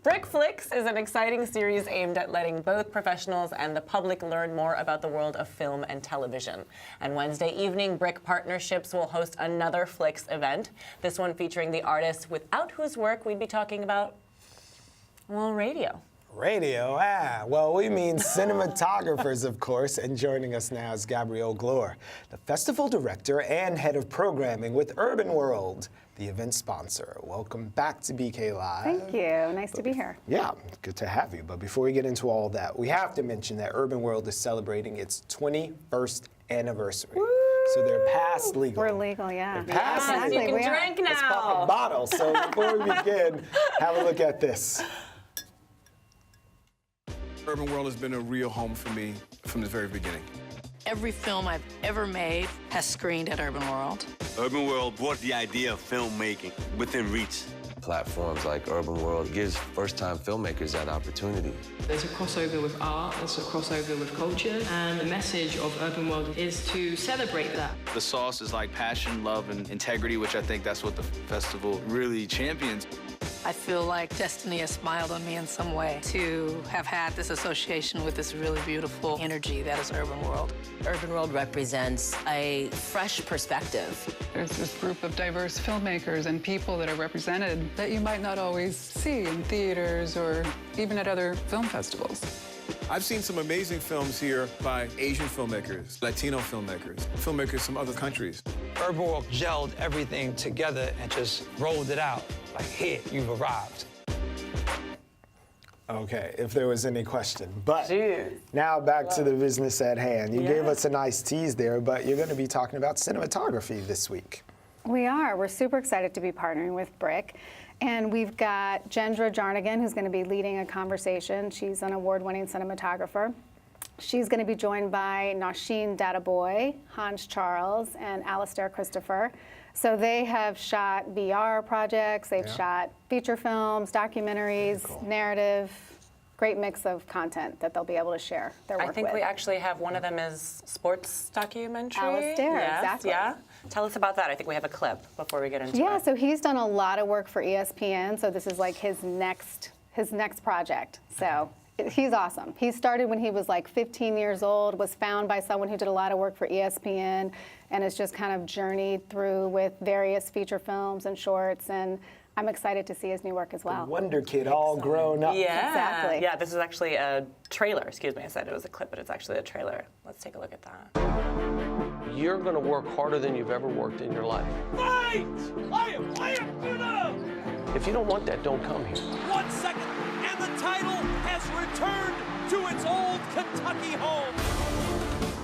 BRIC FLIX is an exciting series aimed at letting both professionals and the public learn more about the world of film and television. And Wednesday evening, BRIC Partnerships will host another FLIX event, this one featuring the artist without whose work we'd be talking about, well, radio. Radio, well, we mean cinematographers, of course, and joining us now is Gabrielle Glore, the festival director and head of programming with Urbanworld, the event sponsor. Welcome back to BK Live. Thank you, nice to be here. Yeah, good to have you, but before we get into all that, we have to mention that Urbanworld is celebrating its 21st anniversary. Woo! So they're past legal. We're legal, yeah. They're past legal. You can drink now. Let's pop a bottle. So before we begin, have a look at this. Urbanworld has been a real home for me from the very beginning. Every film I've ever made has screened at Urbanworld. Urbanworld brought the idea of filmmaking within reach. Platforms like Urbanworld gives first-time filmmakers that opportunity. There's a crossover with art, there's a crossover with culture, and the message of Urbanworld is to celebrate that. The sauce is like passion, love, and integrity, which I think that's what the festival really champions. I feel like destiny has smiled on me in some way to have had this association with this really beautiful energy that is Urbanworld. Urbanworld represents a fresh perspective. There's this group of diverse filmmakers and people that are represented that you might not always see in theaters or even at other film festivals. I've seen some amazing films here by Asian filmmakers, Latino filmmakers from other countries. Urbanworld gelled everything together and just rolled it out. Like, here, you've arrived. Okay, if there was any question. But now back to the business at hand. You gave us a nice tease there, but you're going to be talking about cinematography this week. We are. We're super excited to be partnering with BRIC. And we've got Jendra Jarnigan, who's going to be leading a conversation. She's an award-winning cinematographer. She's going to be joined by Nausheen Databoy, Hans Charles, and Alistair Christopher. So they have shot VR projects, they've shot feature films, documentaries, narrative, great mix of content that they'll be able to share their work with. I think we actually have one of them is sports documentary. Alistair, exactly. Yeah. Tell us about that. I think we have a clip before we get into it. Yeah, so he's done a lot of work for ESPN, so this is like his next project. So he's awesome. He started when he was like 15 years old, was found by someone who did a lot of work for ESPN, and has just kind of journeyed through with various feature films and shorts, and I'm excited to see his new work as well. The Wonder Kid all grown up. Yeah, exactly. Yeah, this is actually a trailer. Excuse me, I said it was a clip, but it's actually a trailer. Let's take a look at that. You're going to work harder than you've ever worked in your life. Fight! I am Judah! If you don't want that, don't come here. 1 second, and the title has returned to its old Kentucky home.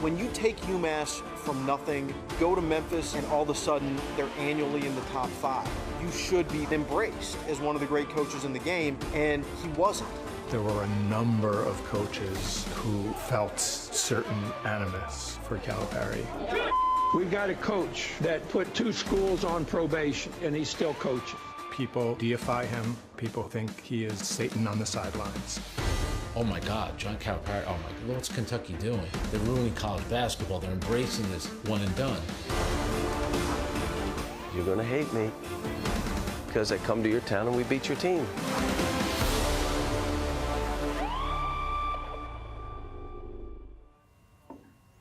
When you take UMass from nothing, go to Memphis, and all of a sudden they're annually in the top 5, you should be embraced as one of the great coaches in the game, and he wasn't. There were a number of coaches who felt certain animus for Calipari. We've got a coach that put 2 schools on probation, and he's still coaching. People deify him. People think he is Satan on the sidelines. Oh my God, John Calipari, oh my God, what's Kentucky doing? They're ruining college basketball. They're embracing this one and done. You're going to hate me because I come to your town and we beat your team.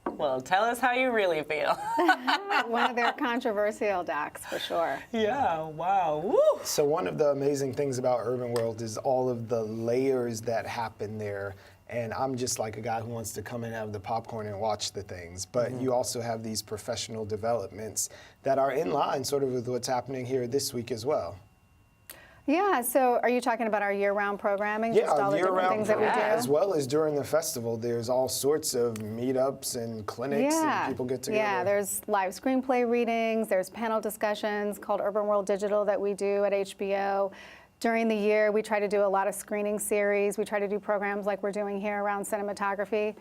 Well, tell us how you really feel. One of their controversial docs, for sure. Yeah, wow. Woo. So one of the amazing things about Urbanworld is all of the layers that happen there. And I'm just like a guy who wants to come and have the popcorn and watch the things. But you also have these professional developments that are in line sort of with what's happening here this week as well. Yeah, so are you talking about our year-round programming? Yeah, just all the different things that we do? As well as during the festival, there's all sorts of meetups and clinics and people get together. Yeah, there's live screenplay readings, there's panel discussions called Urbanworld Digital that we do at HBO. During the year, we try to do a lot of screening series. We try to do programs like we're doing here around cinematography.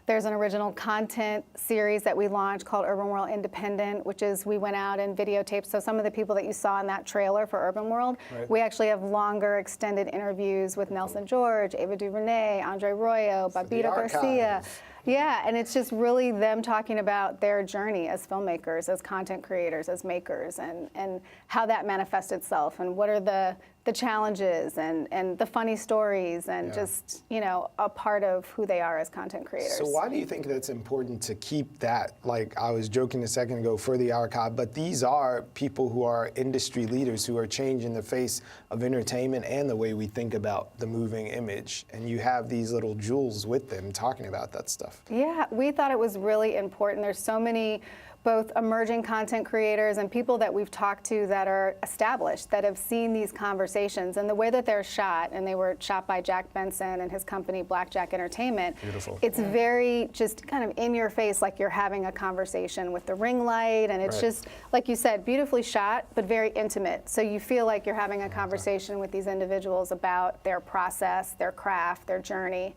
There's an original content series that we launched called Urbanworld Independent, which is we went out and videotaped. So some of the people that you saw in that trailer for Urbanworld, we actually have longer extended interviews with Nelson George, Ava DuVernay, Andre Royo, Babito Garcia. Yeah, and it's just really them talking about their journey as filmmakers, as content creators, as makers, and how that manifests itself, and what are the the challenges and the funny stories and just, you know, a part of who they are as content creators. So why do you think that's important to keep that, like I was joking a second ago, for the archive, but these are people who are industry leaders who are changing the face of entertainment and the way we think about the moving image, and you have these little jewels with them talking about that stuff. Yeah, we thought it was really important. There's so many both emerging content creators and people that we've talked to that are established, that have seen these conversations and the way that they're shot, and they were shot by Jack Benson and his company Blackjack Entertainment. Beautiful. It's very just kind of in your face, like you're having a conversation with the ring light, and it's just, like you said, beautifully shot, but very intimate. So you feel like you're having a conversation with these individuals about their process, their craft, their journey.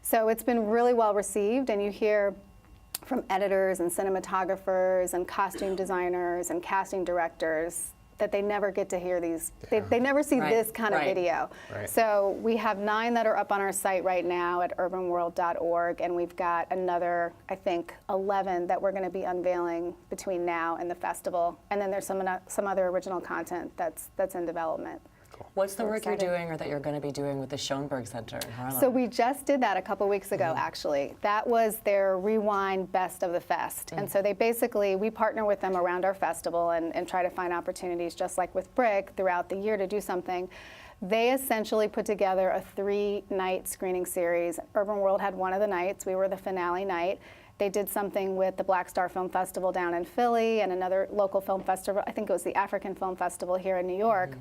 So it's been really well received, and you hear from editors and cinematographers and costume designers and casting directors that they never get to hear these, they never see this kind of video. So we have 9 that are up on our site right now at urbanworld.org, and we've got another, I think, 11 that we're going to be unveiling between now and the festival. And then there's some other original content that's in development. What's the work you're doing or that you're going to be doing with the Schoenberg Center in Harlem? So we just did that a couple weeks ago, actually. That was their Rewind Best of the Fest. And so they basically, we partner with them around our festival and try to find opportunities, just like with BRIC, throughout the year to do something. They essentially put together a 3-night screening series. Urbanworld had one of the nights. We were the finale night. They did something with the Black Star Film Festival down in Philly and another local film festival. I think it was the African Film Festival here in New York.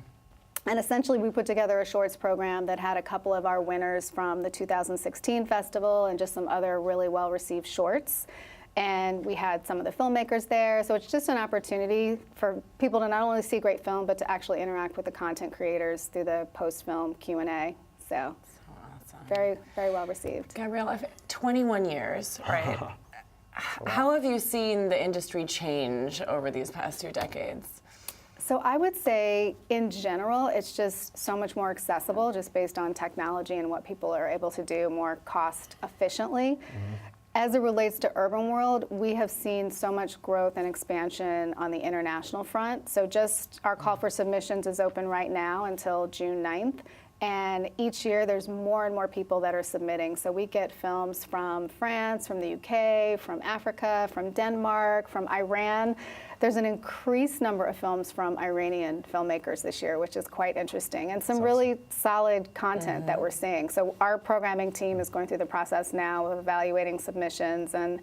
And essentially, we put together a shorts program that had a couple of our winners from the 2016 festival and just some other really well-received shorts. And we had some of the filmmakers there. So it's just an opportunity for people to not only see great film, but to actually interact with the content creators through the post-film Q&A. So very, very well received. Gabrielle, 21 years, right? How have you seen the industry change over these past 2 decades? So I would say, in general, it's just so much more accessible, just based on technology and what people are able to do more cost efficiently. As it relates to Urbanworld, we have seen so much growth and expansion on the international front. So just our call for submissions is open right now until June 9th. And each year there's more and more people that are submitting. So we get films from France, from the UK, from Africa, from Denmark, from Iran. There's an increased number of films from Iranian filmmakers this year, which is quite interesting, and some really solid content that we're seeing. So our programming team is going through the process now of evaluating submissions, and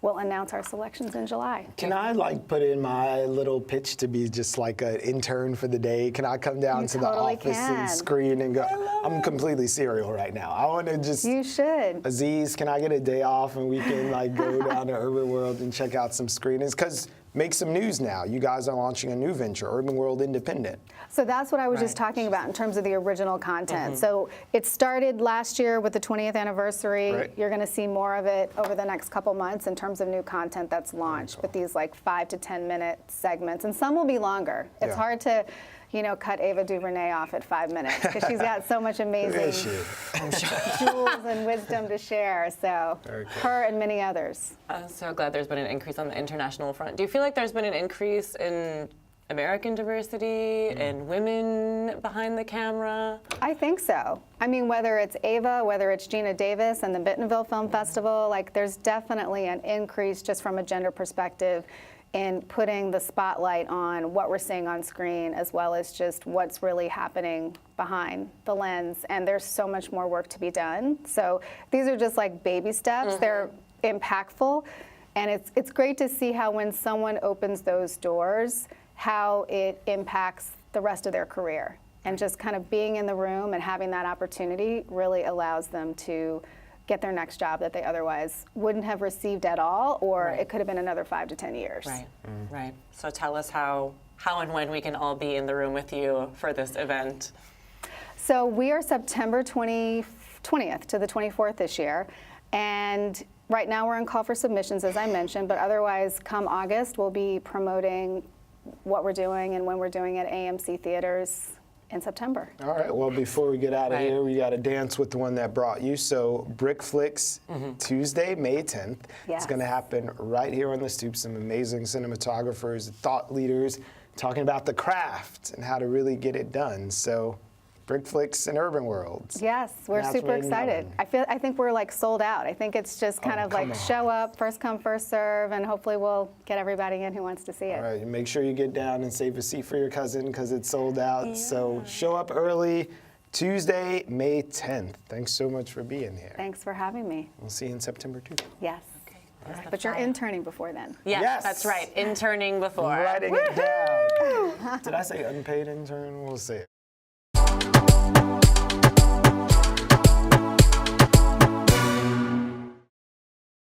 we'll announce our selections in July. Can I put in my little pitch to be just like an intern for the day? Can I come down to the office and screen and go? I'm completely serial right now. I want to just. You should. Aziz, can I get a day off and we can go down to Urbanworld and check out some screenings? Because make some news now. You guys are launching a new venture, Urbanworld Independent. So that's what I was just talking about in terms of the original content. So it started last year with the 20th anniversary. You're going to see more of it over the next couple months in terms of new content that's launched with these 5 to 10 minute segments, and some will be longer. It's hard to, cut Ava DuVernay off at 5 minutes because she's got so much amazing jewels and wisdom to share. So her and many others. I'm so glad there's been an increase on the international front. Do you feel like there's been an increase in American diversity and women behind the camera? I think so. I mean, whether it's Ava, whether it's Gina Davis and the Bentonville Film Festival, there's definitely an increase just from a gender perspective in putting the spotlight on what we're seeing on screen, as well as just what's really happening behind the lens. And there's so much more work to be done. So these are just baby steps. They're impactful. And it's great to see how when someone opens those doors, how it impacts the rest of their career. And just kind of being in the room and having that opportunity really allows them to get their next job that they otherwise wouldn't have received at all, or it could have been another 5 to 10 years. Right. So tell us how and when we can all be in the room with you for this event. So we are September 20th to the 24th this year. And right now we're on call for submissions, as I mentioned, but otherwise come August, we'll be promoting what we're doing and when we're doing at AMC theaters in September. All right, well, before we get out of here, we got to dance with the one that brought you. So BRIC FLIX, Tuesday, May 10th. It's going to happen right here on the Stoop. Some amazing cinematographers, thought leaders, talking about the craft and how to really get it done. So BRIC FLIX and Urbanworld. Yes, we're That's super waiting excited. on. I think we're like sold out. I think it's just kind of like show up, first come, first serve, and hopefully we'll get everybody in who wants to see it. All right, and make sure you get down and save a seat for your cousin because it's sold out. Yeah. So show up early, Tuesday, May 10th. Thanks so much for being here. Thanks for having me. We'll see you in September too. Yes. Right. But you're interning before then. Yes, that's right. Interning before. Writing it down. Did I say unpaid intern? We'll see.